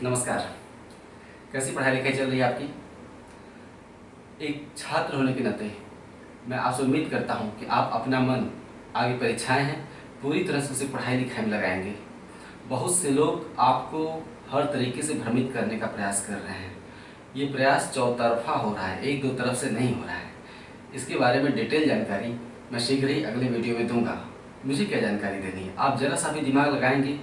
नमस्कार। कैसी पढ़ाई लिखाई चल रही है आपकी? एक छात्र होने के नाते मैं आपसे उम्मीद करता हूं कि आप अपना मन आगे परीक्षाएं हैं पूरी तरह से उसे पढ़ाई लिखाई में लगाएंगे। बहुत से लोग आपको हर तरीके से भ्रमित करने का प्रयास कर रहे हैं। ये प्रयास चौतरफा हो रहा है, एक दो तरफ से नहीं हो रहा है। इसके बारे में डिटेल जानकारी मैं शीघ्र ही अगले वीडियो में दूंगा। मुझे क्या जानकारी देनी है, आप जरा सा भी दिमाग लगाएंगे,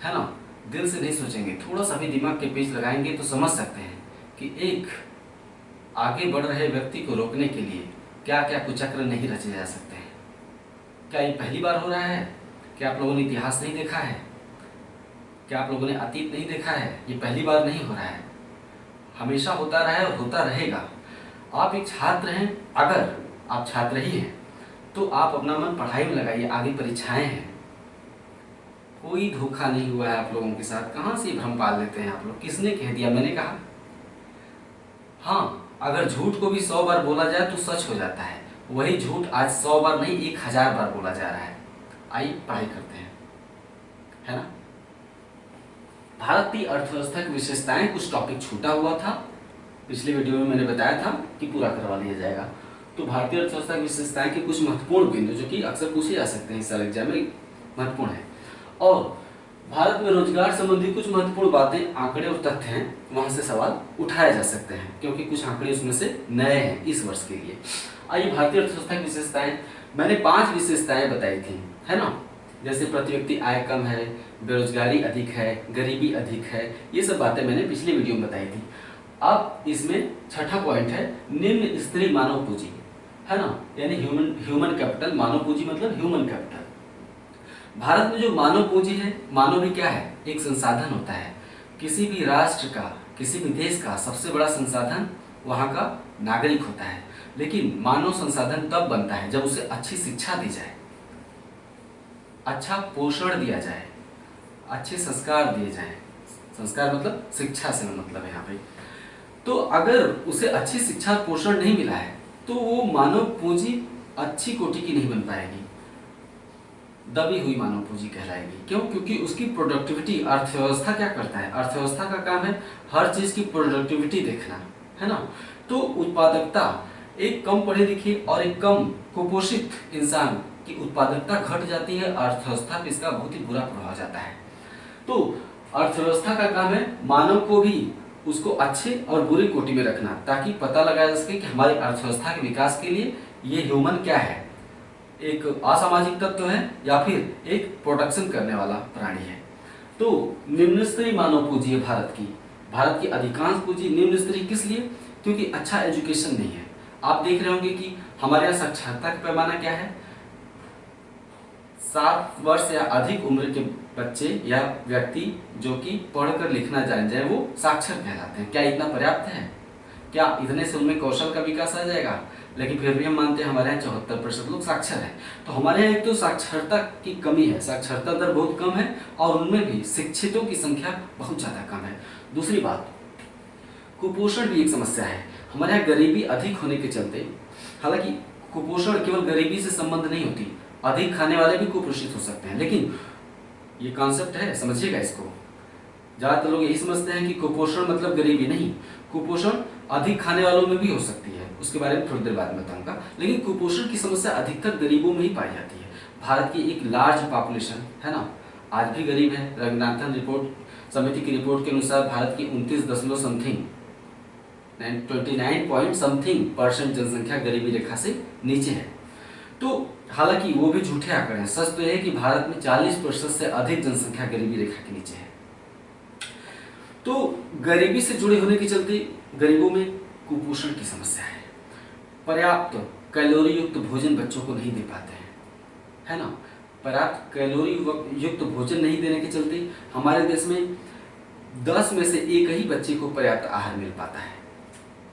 है ना, दिल से नहीं सोचेंगे, थोड़ा सा भी दिमाग के पेच लगाएंगे तो समझ सकते हैं कि एक आगे बढ़ रहे व्यक्ति को रोकने के लिए क्या क्या कुचक्र नहीं रचे जा सकते हैं। क्या ये पहली बार हो रहा है? क्या आप लोगों ने इतिहास नहीं देखा है? क्या आप लोगों ने अतीत नहीं देखा है? ये पहली बार नहीं हो रहा है, हमेशा होता रहा है और होता रहेगा। आप एक छात्र हैं, अगर आप छात्र ही हैं तो आप अपना मन पढ़ाई में लगाइए, आगे परीक्षाएं हैं। कोई धोखा नहीं हुआ है आप लोगों के साथ। कहाँ से भ्रम पाल लेते हैं आप लोग? किसने कह दिया? मैंने कहा? हाँ, अगर झूठ को भी 100 बार बोला जाए तो सच हो जाता है। वही झूठ आज 100 बार नहीं 1000 बार बोला जा रहा है। आइए पढ़ाई करते हैं, है ना। भारत की अर्थव्यवस्था की विशेषताएं, कुछ टॉपिक छूटा हुआ था, पिछले वीडियो में मैंने बताया था कि पूरा करवा लिया जाएगा। तो भारतीय अर्थव्यवस्था की विशेषताएं के कुछ महत्वपूर्ण बिंदु जो कि अक्सर पूछे जा सकते हैं इस साल एग्जाम में, महत्वपूर्ण है। और भारत में रोजगार संबंधी कुछ महत्वपूर्ण बातें, आंकड़े और तथ्य हैं, वहां से सवाल उठाए जा सकते हैं क्योंकि कुछ आंकड़े उसमें से नए हैं इस वर्ष के लिए। आइए, भारतीय अर्थव्यवस्था की विशेषताएं, मैंने 5 विशेषताएं बताई थी, है ना। जैसे प्रति व्यक्ति आय कम है, बेरोजगारी अधिक है, गरीबी अधिक है, ये सब बातें मैंने पिछले वीडियो में बताई थी। अब इसमें छठा पॉइंट है निम्न स्तरीय मानव पूंजी, है ना, यानी ह्यूमन कैपिटल। मानव पूंजी मतलब ह्यूमन कैपिटल। भारत में जो मानव पूंजी है, मानव भी क्या है? एक संसाधन होता है। किसी भी राष्ट्र का, किसी भी देश का सबसे बड़ा संसाधन वहां का नागरिक होता है। लेकिन मानव संसाधन तब बनता है जब उसे अच्छी शिक्षा दी जाए, अच्छा पोषण दिया जाए, अच्छे संस्कार दिए जाए। संस्कार मतलब शिक्षा से मतलब है यहाँ पे। तो अगर उसे अच्छी शिक्षा पोषण नहीं मिला है तो वो मानव पूंजी अच्छी कोटि की नहीं बन पाएगी, दबी हुई मानव पूंजी कहलाएगी। क्यों? क्योंकि उसकी प्रोडक्टिविटी, अर्थव्यवस्था क्या करता है? अर्थव्यवस्था का काम है हर चीज की प्रोडक्टिविटी देखना, है ना। तो उत्पादकता, एक कम पढ़े लिखे और एक कम कुपोषित इंसान की उत्पादकता घट जाती है, अर्थव्यवस्था पे इसका बहुत ही बुरा प्रभाव जाता है। तो अर्थव्यवस्था का काम है मानव को भी उसको अच्छे और बुरी कोटि में रखना, ताकि पता लगाया जा सके कि हमारी अर्थव्यवस्था के विकास के लिए ये ह्यूमन क्या है, एक असामाजिक तत्व है या फिर एक प्रोडक्शन करने वाला प्राणी है। तो निम्न स्तरीय मानव पूंजी है भारत की। भारत की अधिकांश पूंजी निम्न स्तरीय किस लिए? क्योंकि अच्छा एजुकेशन नहीं है। आप देख रहे होंगे कि हमारे यहाँ साक्षरता का पैमाना क्या है? 7 वर्ष या अधिक उम्र के बच्चे या व्यक्ति जो कि पढ़कर लिखना जान जाए वो साक्षर कहलाते हैं। क्या इतना पर्याप्त है? क्या इतने से उनमें कौशल का विकास आ जाएगा? लेकिन फिर भी हम मानते हैं हमारे यहाँ 74% लोग साक्षर हैं। तो हमारे यहाँ एक तो साक्षरता की कमी है, साक्षरता दर बहुत कम है और उनमें भी शिक्षितों की संख्या बहुत ज्यादा कम है। दूसरी बात, कुपोषण भी एक समस्या है। हमारे यहाँ गरीबी अधिक होने के चलते, हालांकि कुपोषण केवल गरीबी से संबंध नहीं होती, अधिक खाने वाले भी कुपोषित हो सकते हैं, लेकिन ये कॉन्सेप्ट है, समझिएगा इसको। ज्यादातर लोग यही समझते हैं कि कुपोषण मतलब गरीबी, नहीं, कुपोषण अधिक खाने वालों में भी हो सकती है, उसके बारे में थोड़ी देर बाद में बताऊंगा। लेकिन कुपोषण की समस्या अधिकतर गरीबों में ही पाई जाती है। भारत की एक लार्ज पॉपुलेशन, है ना, आज भी गरीब है। रंगनाथन रिपोर्ट समिति की रिपोर्ट के अनुसार भारत की 29.something% जनसंख्या गरीबी रेखा से नीचे है। तो हालांकि वो भी झूठे आंकड़े हैं। सच तो यह है कि भारत में 40% से अधिक जनसंख्या गरीबी रेखा के नीचे है। तो गरीबी से जुड़े होने के चलते गरीबों में कुपोषण की समस्या है। पर्याप्त कैलोरी युक्त भोजन बच्चों को नहीं दे पाते हैं, है ना। पर्याप्त कैलोरी युक्त भोजन नहीं देने के चलते हमारे देश में 10 में से एक ही बच्चे को पर्याप्त आहार मिल पाता है।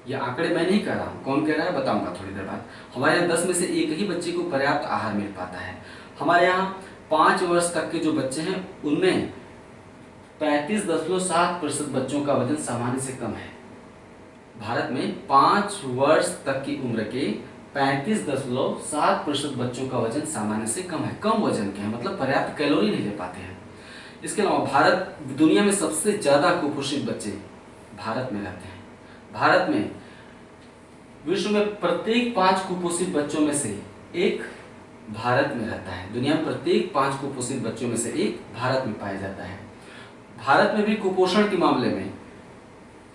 ये आंकड़े मैं नहीं कह रहा हूँ, कौन कह रहा है बताऊंगा थोड़ी देर बाद। हमारे यहाँ 10 में से एक ही बच्चे को पर्याप्त आहार मिल पाता है। हमारे यहाँ 5 वर्ष तक के जो बच्चे हैं उनमें 35.7% बच्चों का वजन सामान्य से कम है। भारत में 5 वर्ष तक की उम्र के 35.7% बच्चों का वजन सामान्य से कम है। कम वजन के हैं, मतलब पर्याप्त कैलोरी नहीं ले पाते हैं। इसके अलावा भारत दुनिया में सबसे ज़्यादा कुपोषित बच्चे भारत में रहते हैं। भारत में विश्व में प्रत्येक 5 कुपोषित बच्चों में से एक भारत में रहता है। दुनिया में प्रत्येक 5 कुपोषित बच्चों में से एक भारत में पाया जाता है। भारत में भी कुपोषण के मामले में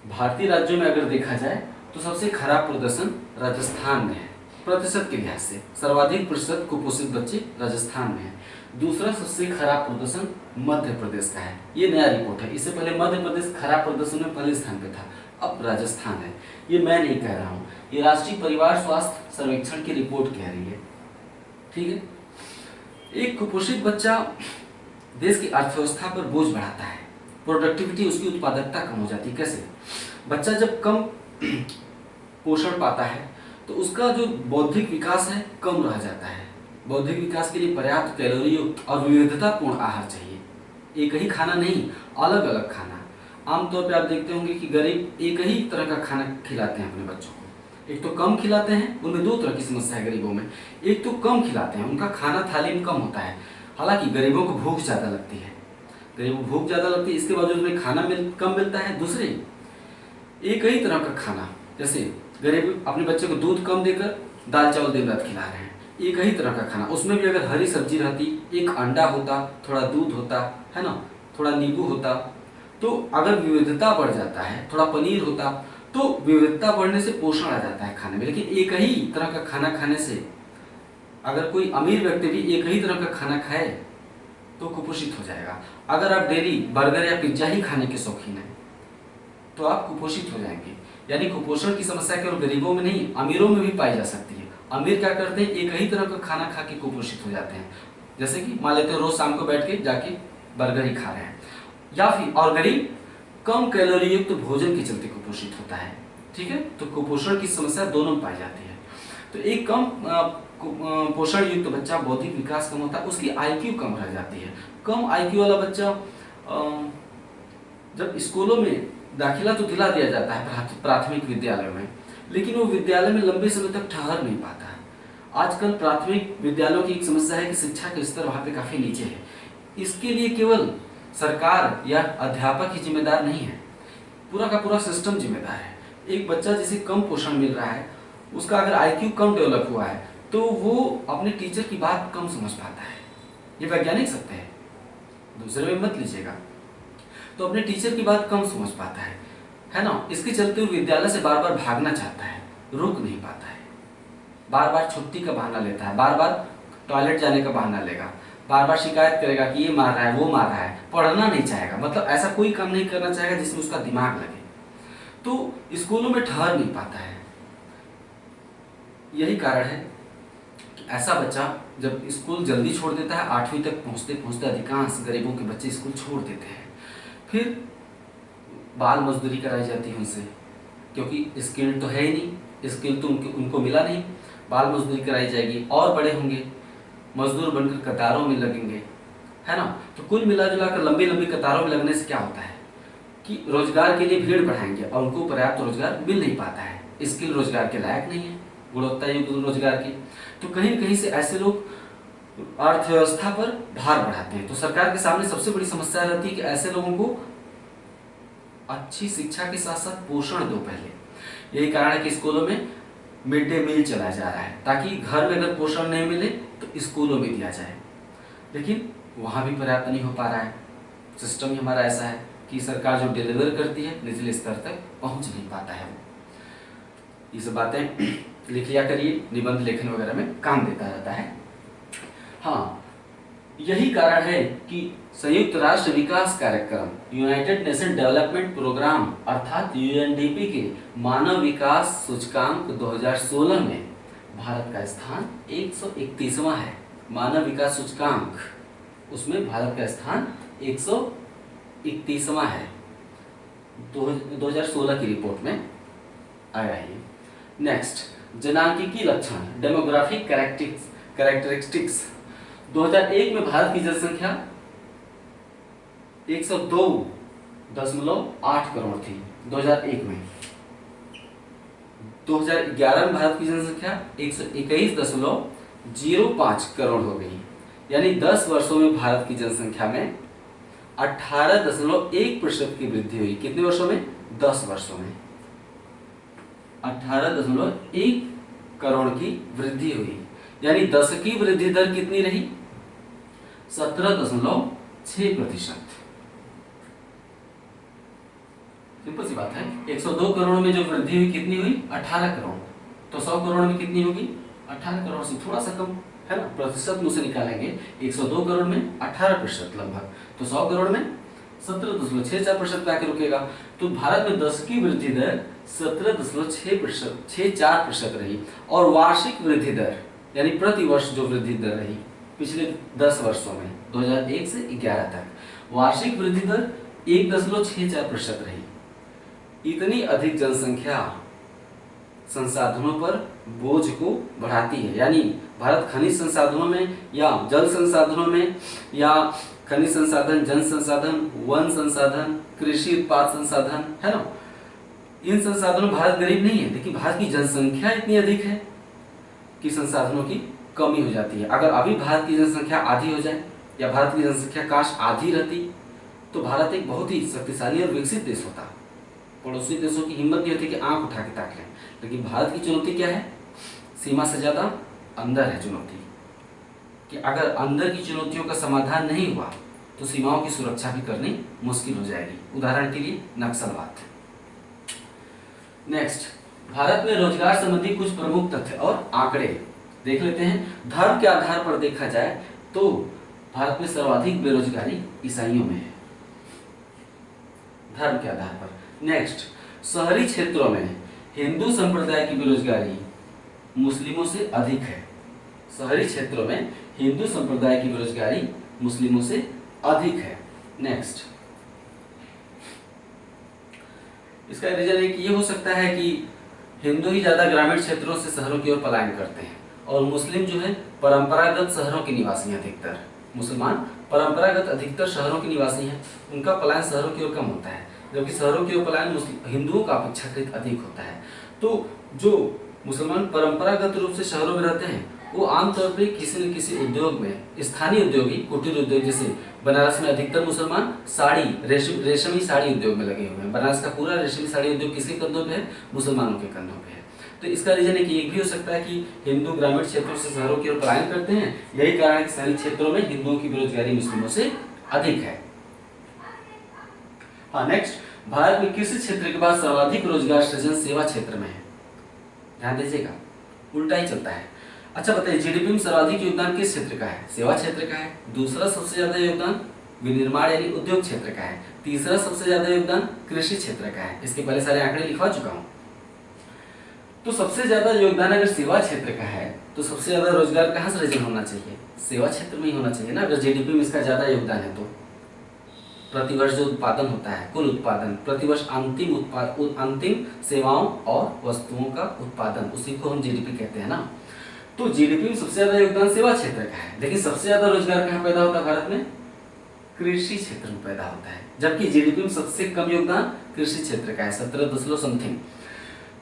भारतीय राज्यों में अगर देखा जाए तो सबसे खराब प्रदर्शन राजस्थान में है। प्रतिशत के लिहाज से सर्वाधिक प्रतिशत कुपोषित बच्चे राजस्थान में है। दूसरा सबसे खराब प्रदर्शन मध्य प्रदेश का है। ये नया रिपोर्ट है, इससे पहले मध्य प्रदेश खराब प्रदर्शन में पहले स्थान पे था, अब राजस्थान है। ये मैं नहीं कह रहा हूँ, ये राष्ट्रीय परिवार स्वास्थ्य सर्वेक्षण की रिपोर्ट कह रही है। ठीक है। एक कुपोषित बच्चा देश की अर्थव्यवस्था पर बोझ बढ़ाता है, प्रोडक्टिविटी उसकी उत्पादकता कम हो जाती है। कैसे? बच्चा जब कम पोषण पाता है तो उसका जो बौद्धिक विकास है कम रह जाता है। बौद्धिक विकास के लिए पर्याप्त कैलोरी युक्त और विविधतापूर्ण आहार चाहिए। एक ही खाना नहीं, अलग अलग खाना। आमतौर पे आप देखते होंगे कि गरीब एक ही तरह का खाना खिलाते हैं अपने बच्चों को। एक तो कम खिलाते हैं, उनमें 2 तरह की समस्या है गरीबों में। एक तो कम खिलाते हैं, उनका खाना थाली में कम होता है, हालांकि गरीबों को भूख ज़्यादा लगती है। गरीबों को भूख ज़्यादा लगती है, इसके बावजूद उन्हें खाना कम मिलता है। दूसरे, एक ही तरह का खाना, जैसे गरीब अपने बच्चे को दूध कम देकर दाल चावल दिन रात खिला रहे हैं। एक ही तरह का खाना, उसमें भी अगर हरी सब्जी रहती, एक अंडा होता, थोड़ा दूध होता है ना, थोड़ा नींबू होता, तो अगर विविधता बढ़ जाता है, थोड़ा पनीर होता, तो विविधता बढ़ने से पोषण आ जाता है खाने में। लेकिन एक ही तरह का खाना खाने से अगर कोई अमीर व्यक्ति भी एक ही तरह का खाना खाए तो कुपोषित हो जाएगा। अगर आप डेली बर्गर या पिज्जा ही खाने के शौकीन हैं तो आप कुपोषित हो जाएंगे। यानी कुपोषण की समस्या केवल गरीबों में नहीं, अमीरों में भी पाई जा सकती है। अमीर क्या करते हैं, एक ही तरह का खाना खा के कुपोषित हो जाते हैं। जैसे कि मान लेते हैं रोज शाम को बैठ के जाके बर्गर ही खा रहे हैं, या फिर और गरीब कम कैलोरी युक्त भोजन के चलते कुपोषित होता है। ठीक है, तो कुपोषण की समस्या दोनों में पाई जाती है। तो एक कम पोषण युक्त बच्चा बौद्धिक विकास कम होता है, उसकी आईक्यू कम रह जाती है। कम आईक्यू वाला बच्चा जब स्कूलों में दाखिला तो दिला दिया जाता है प्राथमिक विद्यालयों में, लेकिन वो विद्यालय में लंबे समय तक ठहर नहीं पाता है। आजकल प्राथमिक विद्यालयों की एक समस्या है कि शिक्षा के स्तर वहाँ पे काफ़ी नीचे है। इसके लिए केवल सरकार या अध्यापक ही जिम्मेदार नहीं है, पूरा का पूरा सिस्टम जिम्मेदार है। एक बच्चा जिसे कम पोषण मिल रहा है, उसका अगर आईक्यू कम डेवलप हुआ है तो वो अपने टीचर की बात कम समझ पाता है। ये वैज्ञानिक सत्य है, दूसरे में मत लीजिएगा। तो अपने टीचर की बात कम समझ पाता है ना। इसके चलते वो विद्यालय से बार बार भागना चाहता है, रुक नहीं पाता है, बार बार छुट्टी का बहाना लेता है, बार बार टॉयलेट जाने का बहाना लेगा, बार बार शिकायत करेगा कि ये मार रहा है, वो मार रहा है, पढ़ना नहीं चाहेगा। मतलब ऐसा कोई काम नहीं करना चाहेगा जिसमें उसका दिमाग लगे, तो स्कूलों में ठहर नहीं पाता है। यही कारण है कि ऐसा बच्चा जब स्कूल जल्दी छोड़ देता है, 8वीं तक पहुंचते पहुंचते अधिकांश गरीबों के बच्चे स्कूल छोड़ देते हैं। फिर बाल मजदूरी कराई जाती है उनसे, क्योंकि स्किल तो है ही नहीं, स्किल तो उनको मिला नहीं। बाल मजदूरी कराई जाएगी और बड़े होंगे, मजदूर बनकर कतारों में लगेंगे, है ना। तो कुल मिला जुला कर लंबी लंबी कतारों में लगने से क्या होता है कि रोजगार के लिए भीड़ बढ़ाएंगे और उनको पर्याप्त रोजगार मिल नहीं पाता है, स्किल रोजगार के लायक नहीं है, गुणवत्ता युक्त रोजगार की। तो कहीं कहीं से ऐसे लोग अर्थव्यवस्था पर भार बढ़ाते हैं। तो सरकार के सामने सबसे बड़ी समस्या रहती है कि ऐसे लोगों को अच्छी शिक्षा के साथ साथ पोषण दो पहले। यही कारण है कि स्कूलों में मिड डे मील चलाया जा रहा है, ताकि घर में अगर पोषण नहीं मिले तो स्कूलों में दिया जाए। लेकिन वहाँ भी पर्याप्त नहीं हो पा रहा है। सिस्टम ही हमारा ऐसा है कि सरकार जो डिलीवर करती है निचले स्तर तक पहुँच नहीं पाता है। ये सब बातें लिख लिया करिए, निबंध लेखन वगैरह में काम देता रहता है। हाँ, यही कारण है कि संयुक्त राष्ट्र विकास कार्यक्रम यूनाइटेड नेशन डेवलपमेंट प्रोग्राम अर्थात यूएनडीपी के मानव विकास सूचकांक 2016 में भारत का स्थान 131वां है। मानव विकास सूचकांक, उसमें भारत का स्थान 131वां है, 2016 की रिपोर्ट में आया है। नेक्स्ट, जनांकीय लक्षण डेमोग्राफिक कैरेक्टरिस्टिक्स। 2001 में भारत की जनसंख्या 102.8 करोड़ थी 2001 में। 2011 में भारत की जनसंख्या 121.05 करोड़ हो गई। यानी 10 वर्षों में भारत की जनसंख्या में 18.1% की वृद्धि हुई। कितने वर्षों में? 10 वर्षों में 18.1 करोड़ की वृद्धि हुई। यानी 10 की वृद्धि दर कितनी रही? 17.6%। सिंपल सी बात है। 102 करोड़ में जो वृद्धि हुई कितनी हुई? 18 करोड़। तो 100 करोड़ में कितनी होगी? 18 करोड़ से थोड़ा सा कम, है ना? प्रतिशत मुझसे निकालेंगे। 102 करोड़ में 18% लगभग, तो 100 करोड़ में 17.64% पे आके रुकेगा। तो भारत में 10 की वृद्धि दर 17.64% रही। और वार्षिक वृद्धि दर यानी प्रति वर्ष जो वृद्धि दर रही पिछले 10 वर्षों में 2001 से 11 तक, वार्षिक वृद्धि दर 1.64% रही। इतनी अधिक जनसंख्या संसाधनों पर बोझ को बढ़ाती है। यानी भारत खनिज संसाधनों में या जल संसाधनों में या खनिज संसाधन, जन संसाधन, वन संसाधन, कृषि उत्पाद संसाधन, है ना, इन संसाधनों में भारत गरीब नहीं है, लेकिन भारत की जनसंख्या इतनी अधिक है कि संसाधनों की कमी हो जाती है। अगर अभी भारत की जनसंख्या आधी हो जाए या भारत की जनसंख्या काश आधी रहती तो भारत एक बहुत ही शक्तिशाली और विकसित देश होता। पड़ोसी देशों की हिम्मत नहीं होती कि आंख उठा के ताक लें। लेकिन भारत की चुनौती क्या है? सीमा से ज्यादा अंदर है चुनौती, कि अगर अंदर की चुनौतियों का समाधान नहीं हुआ तो सीमाओं की सुरक्षा भी करनी मुश्किल हो जाएगी। उदाहरण के लिए नक्सलवाद। नेक्स्ट, भारत में रोजगार संबंधी कुछ प्रमुख तथ्य और आंकड़े देख लेते हैं। धर्म के आधार पर देखा जाए तो भारत में सर्वाधिक बेरोजगारी ईसाइयों में है, धर्म के आधार पर। नेक्स्ट, शहरी क्षेत्रों में हिंदू संप्रदाय की बेरोजगारी मुस्लिमों से अधिक है। शहरी क्षेत्रों में हिंदू संप्रदाय की बेरोजगारी मुस्लिमों से अधिक है। नेक्स्ट, इसका रीजन एक ये हो सकता है कि हिंदू ही ज्यादा ग्रामीण क्षेत्रों से शहरों की ओर पलायन करते हैं और मुस्लिम जो है परंपरागत शहरों के निवासी हैं। अधिकतर मुसलमान परंपरागत अधिकतर शहरों के निवासी हैं, उनका पलायन शहरों की ओर कम होता है, जबकि शहरों की ओर पलायन हिंदुओं का अपेक्षाकृत अधिक होता है। तो जो मुसलमान परंपरागत रूप से शहरों में रहते हैं वो आमतौर पर किसी न किसी उद्योग में, स्थानीय उद्योगी, कुटीर उद्योग, जैसे बनारस में अधिकतर मुसलमान साड़ी, रेशमी साड़ी उद्योग में लगे हुए हैं। बनारस का पूरा रेशमी साड़ी उद्योग किसके कंधों पे है? मुसलमानों के कंधों पे है। तो इसका रीजन है कि एक भी हो सकता है कि हिंदू ग्रामीण क्षेत्रों से शहरों की ओर पलायन करते हैं। यही कारण है कि शहरी क्षेत्रों में हिंदुओं की बेरोजगारी मुस्लिमों से अधिक है। हाँ, नेक्स्ट, भारत में कृषि क्षेत्र के बाद सर्वाधिक रोजगार सृजन सेवा क्षेत्र में है। ध्यान दीजिएगा, उल्टा ही चलता है। अच्छा बताइए, जीडीपी में सर्वाधिक योगदान किस क्षेत्र का है? सेवा क्षेत्र का है। दूसरा सबसे ज्यादा योगदान विनिर्माण यानी उद्योग क्षेत्र का है। तीसरा सबसे ज्यादा योगदान कृषि क्षेत्र का है। इसके पहले सारे आंकड़े लिखवा चुका हूं। तो सबसे ज्यादा योगदान अगर सेवा क्षेत्र का है तो सबसे ज्यादा रोजगार कहां से सृजन होना चाहिए? सेवा क्षेत्र में ही होना चाहिए ना। अगर जीडीपी में इसका ज्यादा योगदान है तो प्रतिवर्ष जो उत्पादन होता है, कुल उत्पादन, प्रतिवर्ष अंतिम सेवाओं और वस्तुओं का उत्पादन, उसी को हम जीडीपी कहते हैं ना। तो जीडीपी में सबसे ज्यादा योगदान सेवा क्षेत्र का है, लेकिन सबसे ज्यादा रोजगार कहाँ पैदा होता है भारत में? कृषि क्षेत्र में पैदा होता है। जबकि जीडीपी में सबसे कम योगदान कृषि क्षेत्र का है, 17 समथिंग।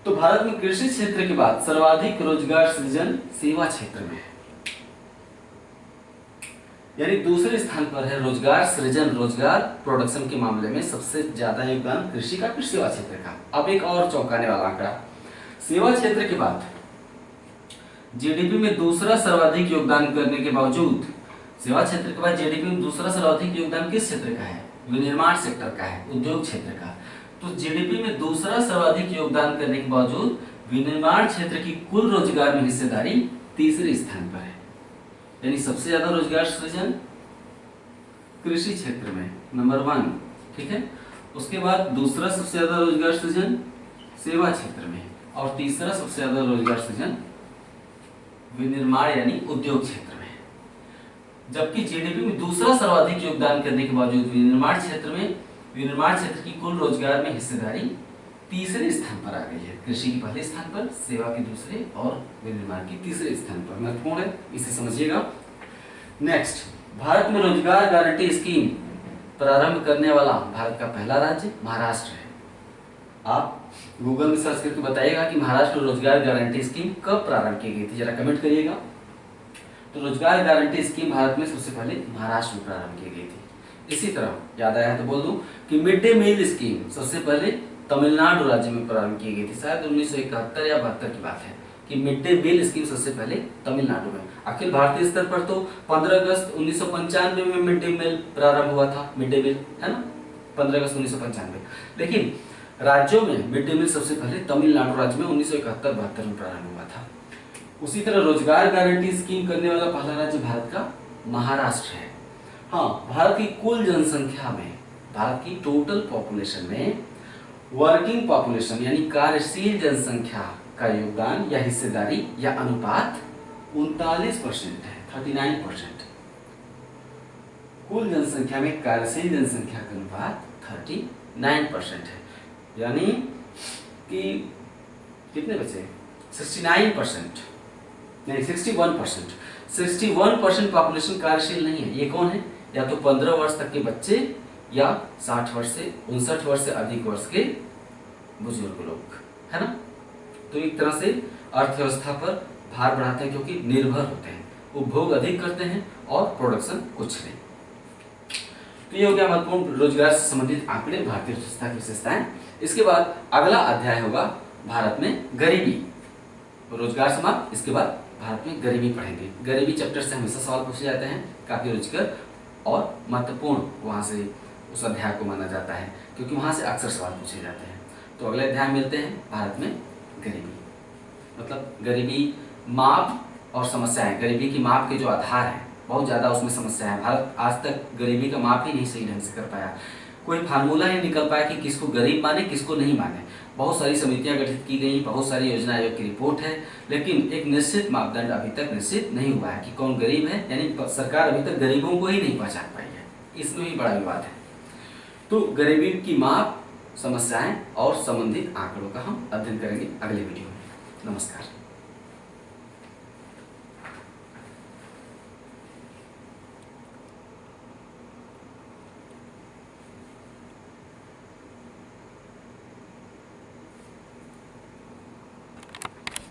तो भारत में कृषि क्षेत्र के बाद सर्वाधिक रोजगार सृजन सेवा क्षेत्र में है, यानी दूसरे स्थान पर है रोजगार सृजन, रोजगार प्रोडक्शन के मामले में सबसे ज्यादा योगदान कृषि का, फिर सेवा क्षेत्र का। अब एक और चौंकाने वाला आंकड़ा, सेवा क्षेत्र के बाद जीडीपी में दूसरा सर्वाधिक योगदान करने के बावजूद, सेवा क्षेत्र के बाद जीडीपी में दूसरा सर्वाधिक योगदान किस क्षेत्र का है? विनिर्माण सेक्टर का है, उद्योग क्षेत्र का। तो जीडीपी में दूसरा सर्वाधिक योगदान करने के बावजूद विनिर्माण क्षेत्र की कुल रोजगार में हिस्सेदारी तीसरे स्थान पर है, यानी सबसे ज्यादा रोजगार सृजन कृषि क्षेत्र में, नंबर 1, ठीक है। उसके बाद दूसरा सबसे ज्यादा रोजगार सृजन सेवा क्षेत्र में, और तीसरा सबसे ज्यादा रोजगार सृजन विनिर्माण यानी उद्योग क्षेत्र में। जबकि जीडीपी में दूसरा सर्वाधिक योगदान करने के बावजूद विनिर्माण क्षेत्र की कुल रोजगार में हिस्सेदारी तीसरे स्थान पर आ गई है। कृषि के पहले स्थान पर, सेवा के दूसरे और विनिर्माण के तीसरे स्थान पर। महत्वपूर्ण है, इसे समझिएगा। नेक्स्ट, भारत में रोजगार गारंटी स्कीम प्रारंभ करने वाला भारत का पहला राज्य महाराष्ट्र है। आप गूगल में सर्च करके बताइएगा कि महाराष्ट्र रोजगार गारंटी स्कीम कब प्रारंभ की गई थी, जरा कमेंट करिएगा। तो रोजगार गारंटी स्कीम भारत में सबसे पहले महाराष्ट्र में प्रारंभ की गई थी। इसी तरह याद आया तो बोल दूं कि मिड डे मील स्कीम सबसे पहले तमिलनाडु राज्य में प्रारंभ की गई थी, शायद 1971 या 72 की बात है कि मिड डे मील स्कीम सबसे पहले तमिलनाडु में। अखिल भारतीय स्तर पर तो 15 अगस्त 1995 में मिड डे मील प्रारंभ हुआ था, मिड डे मील है ना, 15 अगस्त 1995। लेकिन राज्यों में मिड डे मील सबसे पहले तमिलनाडु राज्य में 1971-72 में प्रारंभ हुआ था। उसी तरह रोजगार गारंटी स्कीम करने वाला पहला राज्य भारत का महाराष्ट्र है। हाँ, भारत की कुल जनसंख्या में, भारत की टोटल पॉपुलेशन में वर्किंग पॉपुलेशन यानी कार्यशील जनसंख्या का योगदान या हिस्सेदारी या अनुपात 39% है, 39%। कुल जनसंख्या में कार्यशील जनसंख्या का अनुपात 39% है, यानी कि कितने बचे, 69% नहीं 61%। 61% पॉपुलेशन कार्यशील नहीं है। ये कौन है? या तो 15 वर्ष तक के बच्चे या 60 वर्ष से 59 वर्ष से अधिक वर्ष के बुजुर्ग लोग, है ना। तो एक तरह से अर्थव्यवस्था पर भार बढ़ाते हैं क्योंकि निर्भर होते हैं, उपभोग अधिक करते हैं और प्रोडक्शन कुछ नहीं। तो ये हो गया महत्वपूर्ण रोजगार से संबंधित आंकड़े, भारतीय अर्थव्यवस्था की विशेषताएं। इसके बाद अगला अध्याय होगा भारत में गरीबी। रोजगार समाप्त, इसके बाद भारत में गरीबी पढ़ेंगे। गरीबी चैप्टर से हमेशा सवाल पूछे जाते हैं, काफी रुचिकर और महत्वपूर्ण वहां से उस अध्याय को माना जाता है क्योंकि वहां से अक्सर सवाल पूछे जाते हैं। तो अगले अध्याय में मिलते हैं भारत में गरीबी, मतलब गरीबी माप और समस्याएं। गरीबी की माप के जो आधार हैं बहुत ज़्यादा उसमें समस्या है। भारत आज तक गरीबी का माप ही नहीं सही ढंग से कर पाया, कोई फार्मूला ही निकल पाया कि किसको गरीब माने किसको नहीं माने। बहुत सारी समितियां गठित की गई, बहुत सारी योजना आयोग की रिपोर्ट है, लेकिन एक निश्चित मापदंड अभी तक निश्चित नहीं हुआ है कि कौन गरीब है, यानी सरकार अभी तक गरीबों को ही नहीं पहचान पाई है। इसमें भी बड़ा विवाद है। तो गरीबी की माप, समस्याएं और संबंधित आंकड़ों का हम अध्ययन करेंगे अगले वीडियो में। नमस्कार।